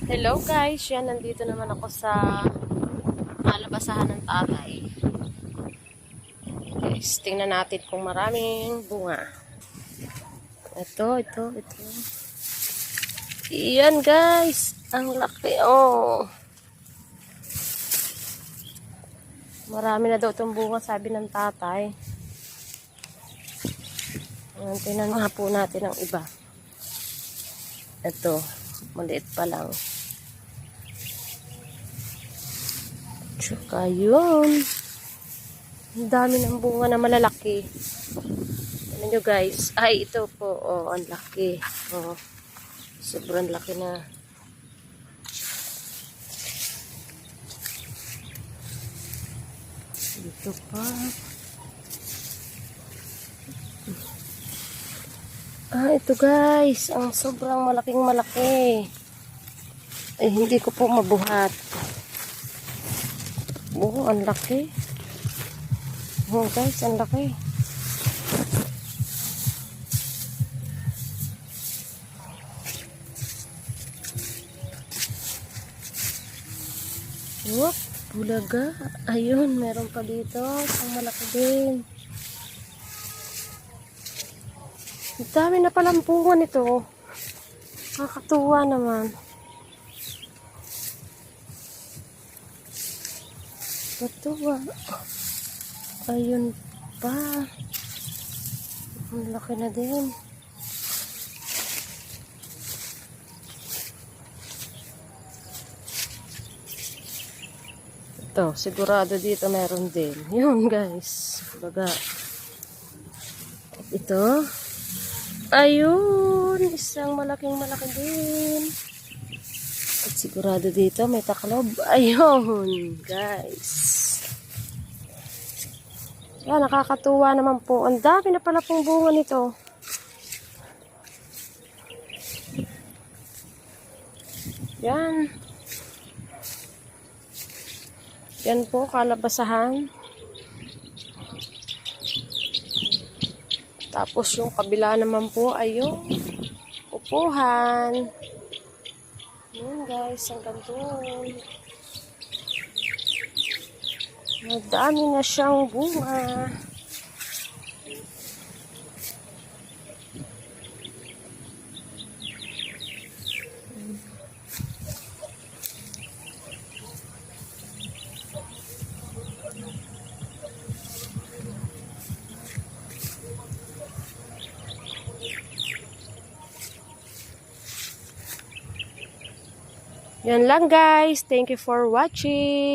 Hello guys, yan nandito naman ako sa malabasahan ng tatay. Guys, tingnan natin kung maraming bunga. Ito. Iyan guys, ang laki oh. Marami na daw itong bunga, sabi ng tatay. Tingnan nga po natin ang iba. Ito, maliit pa lang. Tsaka yun. Ang dami ng bunga na malalaki. Tignan nyo guys. Ay, ito po. Oh, ang laki. Oh, sobrang laki na. Dito pa. Ito guys. Ang sobrang malaking malaki. Eh, hindi ko po mabuhat. Oh, ang laki. Oh guys, ang laki. Whoop, bulaga. Ayun, meron pa dito. Ang malaki din. Ang dami na palang bunga nito. Nakakatuwa naman. Katuwa. Ayun pa. Ang laki na din. Ito, sigurado dito meron din. Yun guys. Baga. Ito. Ayun. Isang malaki din. At sigurado dito may taklob. Ayun guys. Yan, nakakatuwa naman po. Ang dami na pala pong bunga nito. Yan. Yan po, kalabasahan. Tapos yung kabila naman po ay yung upuhan. Yan guys, hanggang doon. Madami na siyang bunga. Yan lang guys. Thank you for watching.